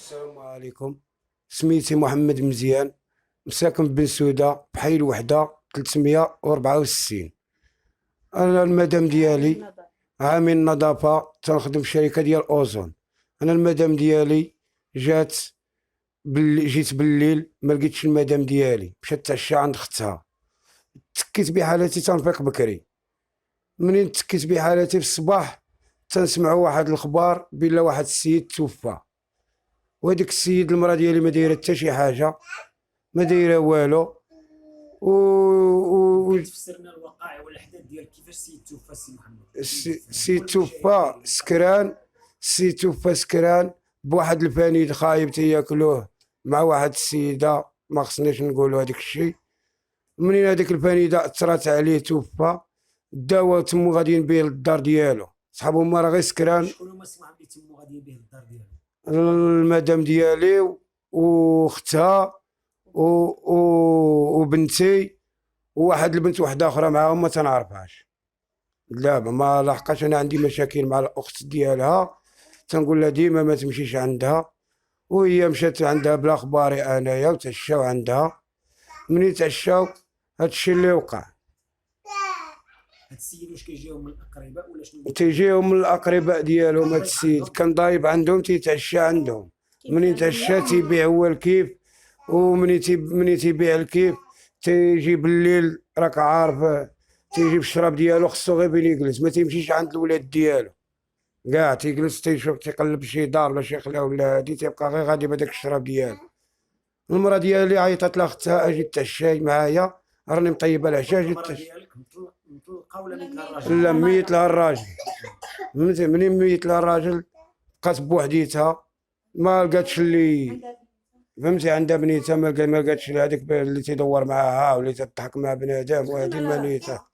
السلام عليكم. سميتي محمد مزيان، مساكن بن سودة بحي الوحدة 364. أنا المدام ديالي عامل نظافة، تنخدم في شركة ديال أوزون. أنا المدام ديالي جيت بالليل ما لقيتش المدام ديالي، مشات تعشى عند اختها. تكيت بحالتي تنفيق بكري، منين تكيت بحالتي في الصباح تنسمعوا واحد الخبار بلا واحد السيد توفى، وهذيك السيد المراه ديالي ما دايره حتى شي حاجه، ما دايره والو. تفسر لنا الوقائع والاحداث ديال كيفاش السيد توفى السي محمد. السيد توفى سكران، السيد توفى سكران بواحد الفانيد خايب تياكلوه مع واحد السيده، ما خصناش نقولوا هذاك الشيء. منين هذيك الفانيده اثرت عليه توفى، داو تمو غاديين به للدار ديالو، صحابو هما راه غير سكران. شكون هما السي محمد اللي تمو غاديين به للدار ديالو؟ المدام ديالي واختها وبنتي وواحد البنت واحده اخرى معاهم ما تنعرفهاش. دابا ما لحقاش، انا عندي مشاكل مع الاخت ديالها، تنقول لها ديما ما تمشيش عندها، وهي مشات عندها بلا خباري انايا وتعشاو عندها. منين تعشاو هادشي اللي وقع. هاد السيد واش كيجيهم من الاقرباء ولا شنو؟ تيجيهم من الاقرباء ديالهم. هاد السيد كان ضايب عندهم تيتعشى عندهم، منين تعشى تيبيع هو الكيف، ومنين تيبيع الكيف تيجي بالليل راك عارف، تيجي بالشراب ديالو خصو غير بين يجلس، ما تيمشيش عند الولاد ديالو كاع، تيجلس تيشوف تيقلب شي دار ولا شي خلا ولا هادي، تيبقى غير غادي بهداك الشراب ديالو. المراه ديالي عيطت لاختها اجي تعشاي معايا، راني مطيبه العشاء جيت تعشى. مطلقه ولا ميت لها الراجل؟ لا ميت لها الراجل. فهمتي، منين ميت لها الراجل بقات بوحديتها، ما لقاتش اللي فهمتي، عندها بنيتها ما لقاتش هذيك اللي تيدور معاها واللي تضحك مع بنادم، وهذه ماليتها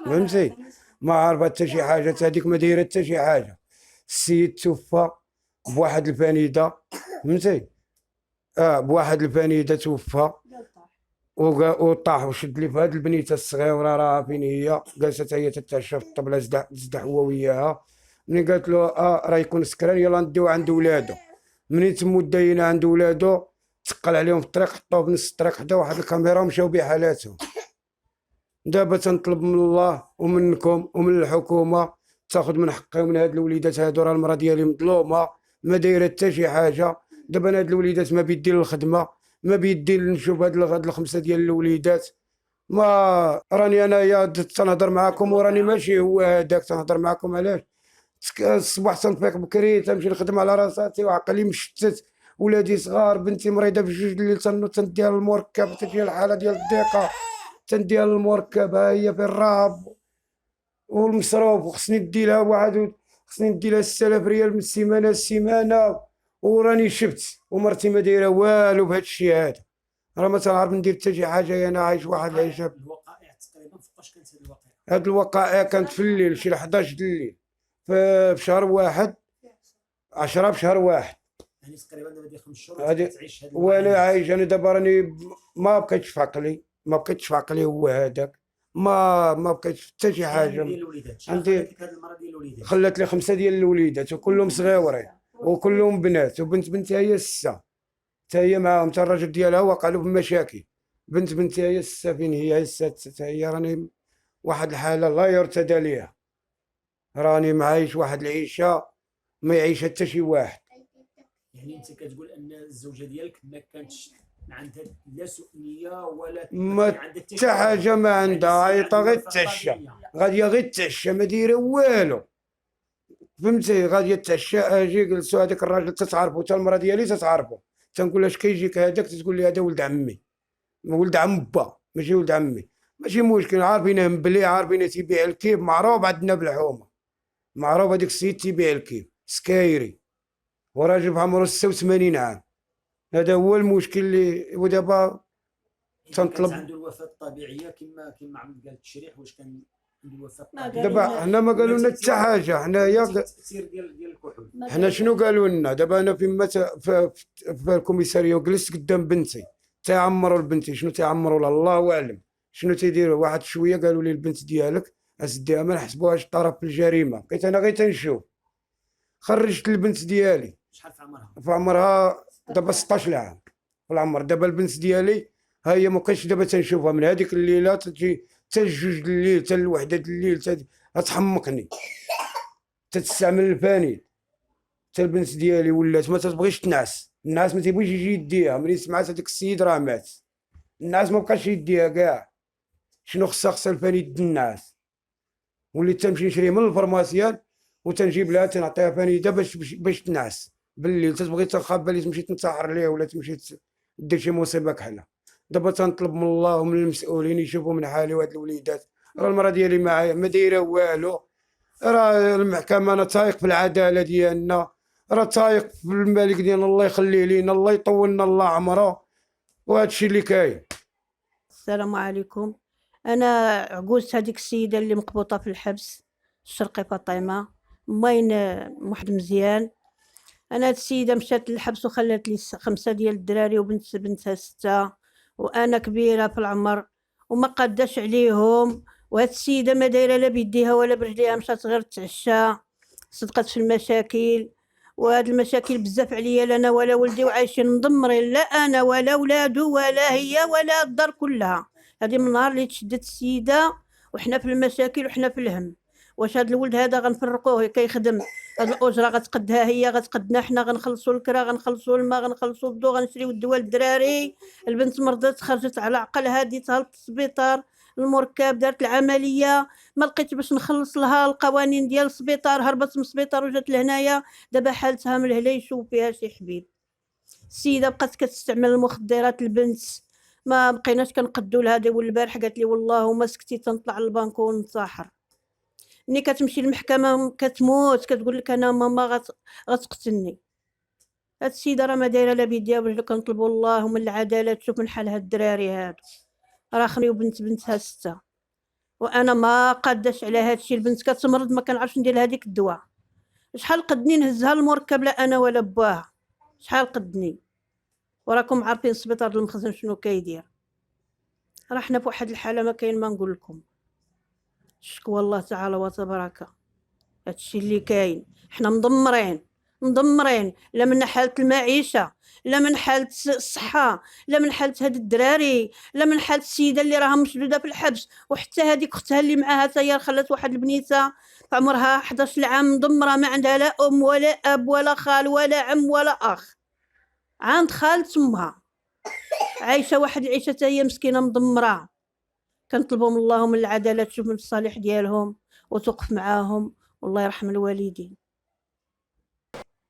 فهمتي، ما عارفه حتى شي حاجه، هذيك ما دايره حتى شي حاجه. السيد توفى بواحد الفانيده، فهمتي، بواحد الفانيده توفى وطاح وشد لي في هاد البنيته الصغيره، راه فين هي جالسه هي تتعشى في الطبله، زدح هو وياها. منين قالت له راه يكون سكران، يلا نديو عند ولادو. منين تمو داينه عند ولادو، تقل عليهم في الطريق، حطوه في نص الطريق حدا واحد الكاميرا ومشاو بحالاتهم. دابا تنطلب من الله ومنكم ومن الحكومه تاخذ من حقي ومن هاد الوليدات هادو، راه المراه ديالي مظلومه ما دايره حتى شي حاجه. دابا انا هاد الوليدات ما بيدي للخدمه، ما بيدي نشوف هاد الخمسه ديال الوليدات. ما راني انايا تنهضر معاكم وراني ماشي هو هذاك، تنهضر معاكم علاش الصباح تنفيق بكري تنمشي نخدم على راساتي وعقلي مشتت، ولادي صغار، بنتي مريضه في جوج الليل، تنديها للمركب، تجي الحاله ديال الضيقه تنديها للمركب، ها هي في الراب والمصروف، وخصني ندي لها خصني ندي لها 6000 ريال من السيمانه للسيمانه، وراني شفت ومرتي ما دايره والو بهذا الشيء هذا، راه ما تنعرف ندير حتى شي حاجه، انا عايش واحد العيشه. الوقائع تقريبا فوقاش كانت هذه الوقائع؟ هاد الوقائع كانت في الليل شي 11 الليل في شهر واحد، 10 في شهر واحد. يعني تقريبا دابا 5 شهور هادي تعيش هذا وانا عايش. انا دابا راني ما بقيتش في عقلي، ما بقيتش في عقلي، هو هذاك ما بقيتش حتى شي حاجه. ديال الوليدات عندي هذه المراه ديال الوليدات خلات لي 5 ديال الوليدات وكلهم صغيورين وكلهم بنات، وبنت بنتي هي 6 حتى هي معاهم، حتى الراجل ديالها وقع له بمشاكل. بنت بنتي هي 6 فين هي 6 هي راني واحد الحاله لا يرتدى ليها، راني معايش واحد العيشه ما يعيش حتى شي واحد. يعني انت كتقول ان الزوجه ديالك ما كانتش عندها لا سوء نيه ولا ما عندها حتى حاجه ما عندها، عيطه غير تعشى، غاديه غير تعشى ما دايره والو، فهمتي، غاديه تعشى. اجي جلسوا هذاك الراجل تتعرفوا، حتى المراه ديالي تتعرفوا، تنقول لها اش كيجيك هذاك، تقول لي هذا ولد عمي، ولد عم با ماشي ولد عمي. ماشي مشكل، عارفينه مبلي، عارفينه تيبيع الكيف، معروف عندنا بالحومه، معروف هذاك السيد تيبيع الكيف سكايري، وراجل بعمره 86 عام. هذا هو المشكل اللي ودابا تنطلب. عنده الوفاه الطبيعيه كما عم قال التشريح، واش كان عنده الوفاه الطبيعيه؟ دابا حنا ما قالوا لنا حتى حاجه، حنايا التاثير ديال الكحول. حنا شنو قالوا لنا؟ دابا انا في الكوميساريه وجلست قدام بنتي، تيعمروا لبنتي، شنو تيعمروا لها الله اعلم، شنو تيديروا واحد شويه، قالوا لي البنت ديالك اسديها ما نحسبوهاش طرف في الجريمه، بقيت انا غير تنشوف. خرجت البنت ديالي شحال في عمرها؟ في عمرها دابا 16 عام في العمر. دابا البنت ديالي ها هي ما بقيتش دابا تنشوفها من هذيك الليله تجي حتى الجوج د الليل حتى الوحده د الليل تحمقني، تستعمل الفاني. حتى البنت ديالي ولات ما تبغيش تنعس، الناس ما تيبغيش يجي يديها ملي سمعت هذاك السيد راه مات، الناس ما بقاش يديها كاع. شنو خصها الفاني د الناس. وليت تمشي نشري من الفرماسيان وتنجيب لها تنعطيها فانيده باش تنعس بالليل، تتبغي تخاف بالي تمشي تنتحر ليه ولا تمشي دير شي مصيبه كحله. دابا تنطلب من الله ومن المسؤولين يشوفوا من حالي وهاد الوليدات. راه المراه ديالي معايا ما دايره والو، راه المحكمه انا تايق في العداله ديالنا، راه تايق في الملك ديالنا الله يخليه لينا، الله يطولنا الله عمره، وهذا الشيء اللي كاين. السلام عليكم. انا عجوزت هذيك السيده اللي مقبوطه في الحبس، الشرقي فاطمه ماين واحد مزيان. انا هاد السيده مشات للحبس وخلات لي 5 ديال الدراري بنتها 6، وانا كبيره في العمر وما قاداش عليهم. وهاد السيده ما دايره لا بيديها ولا برجليها، مشات غير تعشى، صدقت في المشاكل. وهاد المشاكل بزاف عليا لا انا ولا ولدي، وعايشين مدمرين، لا انا ولا ولادو ولا هي ولا الدار كلها. هذه من نهار اللي تشدت السيده وحنا في المشاكل وحنا في الهم. واش هاد الولد هذا غنفرقوه كيخدم، هاد الاجره غتقدها هي غتقدنا حنا، غنخلصوا الكرا غنخلصوا الماء غنخلصوا الضو غنشريو الدواء للدراري. البنت مرضت خرجت على عقلها، ديتها للسبيطار المركب، دارت العمليه، ما لقيت باش نخلص لها القوانين ديال السبيطار، هربت من السبيطار وجات لهنايا. دابا حالتها من الهلا يشوف فيها شي حبيب. السيده بقات كتستعمل المخدرات البنت، ما بقيناش كنقدوا لها. دابا البارح قالت لي والله وما سكتي تنطلع للبنك ونتساحر. ملي كتمشي للمحكمه كتموت، كتقول لك انا ماما غتقتلني. هاد السيده راه ما دايره لا بيديها ولا. كنطلبوا الله من العداله تشوف من حال هاد الدراري هادو، راه خنيو بنتها 6 وانا ما قاداش على هادشي. البنت كتمرض ما كنعرفش ندير لها ديك الدواء. شحال قدني نهزها المركب لا انا ولا باها، شحال قدني. وراكم عارفين السبيطار المخزن شنو كيدير. راه حنا في واحد الحاله ما كاين ما نقول لكم. شكوى الله تعالى وتبارك. هادشي اللي كاين، حنا مدمرين، لا من حاله المعيشه، لا من حاله الصحه، لا من حاله هاد الدراري، لا من حاله السيده اللي راها مشدوده في الحبس. وحتى هذيك اختها اللي معاها تاهي خلات واحد البنيته في عمرها 11 عام مدمره، ما عندها لا ام ولا اب ولا خال ولا عم ولا اخ، عند خالة امها عايشه واحد العيشه تاهي مسكينه مدمره. كنطلبوا من الله من العداله تشوف من الصالح ديالهم وتوقف معاهم، والله يرحم الوالدين.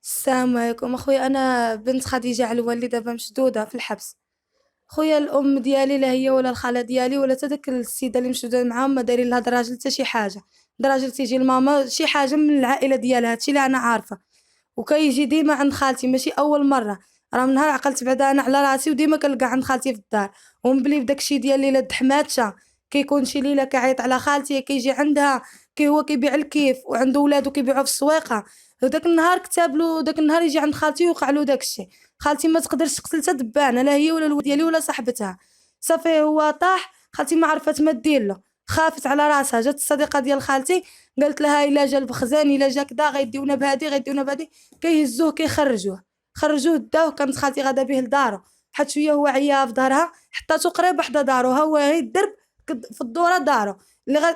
السلام عليكم اخويا. انا بنت خديجه علوالي دابا مشدوده في الحبس. خويا الام ديالي لا هي ولا الخاله ديالي ولا حتى داك السيده اللي مشدوده معاهم ما دايرين لهاد الراجل حتى شي حاجه. الراجل تيجي لماما شي حاجه من العائله ديالها، هادشي اللي انا عارفه. وكيجي ديما عند خالتي، ماشي اول مره، راه من نهار عقلت بعدا انا على راسي وديما كنلقى عند خالتي في الدار. ومن بلي بداكشي ديال ليله دحماتشه كيكون شي ليله كيعيط على خالتي كيجي عندها، هو كيبيع الكيف وعنده ولادو كيبيعوا في السويقه. وداك النهار كتب له، داك النهار يجي عند خالتي وقع له داكشي. خالتي ما تقدرش تقتل حتى دبانه، لا هي ولا الولد ديالي ولا صاحبتها. صافي هو طاح، خالتي ما عرفت ما دير له، خافت على راسها. جات الصديقه ديال خالتي قالت لها الا جا البخزان الا جا كدا غيديونا بهادي كيهزوه خرجوه داوه. كانت خالتي غادا به لدارو، حد شويه هو عيا في دارها، حطاتو قريب حدا دارو، هو غير الدرب في الدوره دارو.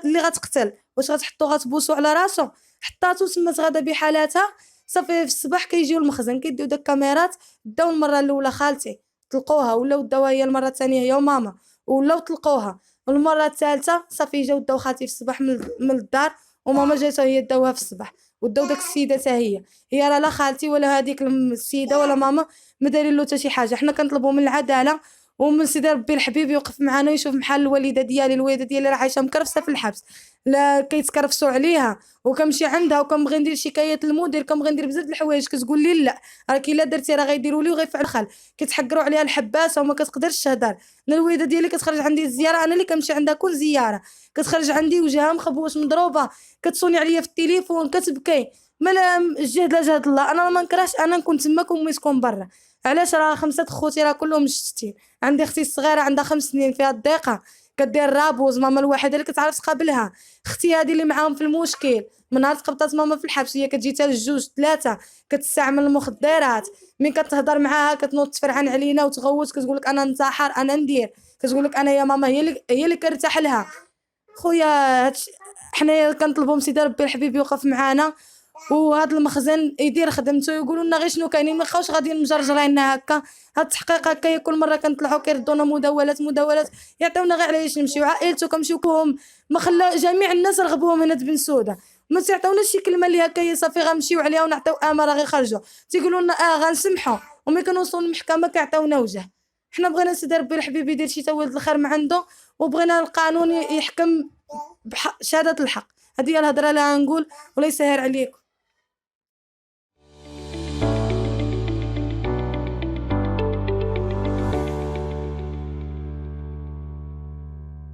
اللي غتقتل واش غتحطو غتبوسو على راسو، حطاتو تما غادا بحالاتها. صافي في الصباح كيجيو المخزن كيديو داك الكاميرات. داو المره الاولى خالتي طلقوها، ولاو داوها هي المره الثانيه هي وماما، ولاو طلقوها. والمره الثالثه صافي جاو داو خالتي في الصباح من الدار، وماما جاتها هي داوها في الصباح. وداو داك السيده حتى هي راه لا خالتي ولا هذيك السيده ولا ماما ما دايرين له حتى شي حاجه. حنا كنطلبوا من العداله ومن سيدي ربي الحبيب يوقف معنا ويشوف محل الوالده ديالي راه عايشه مكرفسه في الحبس، لا كيتكرفسوا عليها. وكنمشي عندها وكنبغي ندير شكايه للمدير، كنبغي ندير بزاف د الحوايج كتقول لي لا، راكي الا درتي راه غيديروا لي وغيفعل خال. كيتحقروا عليها الحباسه وما كتقدرش تهضر. انا الوالده ديالي كتخرج عندي الزياره، انا اللي كنمشي عندها كل زياره، كتخرج عندي وجهها مخبوش مضروبه، كتصوني عليا في التليفون كتبكي. مالا الجهد لا جهد الله، انا ما نكرهش انا نكون تماك وامي تكون برا. علاش؟ راه 5 خوتي راه كلهم مشتتين. عندي اختي الصغيره عندها 5 سنين فيها الضيقه، كدير رابوز، ماما الوحيده اللي كتعرف تقابلها. اختي هذه اللي معاهم في المشكل، من نهار تقبطات ماما في الحبس هي كتجي حتى للجوج 3 كتستعمل المخدرات. من كتهضر معاها كتنوض تفرعن علينا وتغوت، كتقولك انا ننتحر انا ندير، كتقولك انا يا ماما هي اللي كرتاح لها. خويا حنايا كنطلبوا من سيدي ربي الحبيب يوقف معانا، وهذا المخزن يدير خدمته. يقولوا لنا غير شنو كاينين، ما بقاوش غاديين مجرجرين هكا. هاد التحقيق هكا كل مره كنطلعوا كيردونا مداولات يعطيونا غير علاش نمشيو. عائلته كنمشيوكم ما خلا جميع الناس رغبوهم هنا بن سوده، ما تعطيونا شي كلمه اللي هكا هي صافي غنمشيو عليها ونعطيو اماره غير خرجوا. تيقولوا لنا غنسمحوا، وملي كنوصلوا للمحكمه كيعطيونا وجه. حنا بغينا سيدي ربي الحبيب يدير شي تولد الخير من عنده، وبغينا القانون يحكم بشهاده الحق. هذه هي الهضره اللي غنقول، ولا يسهر عليكم.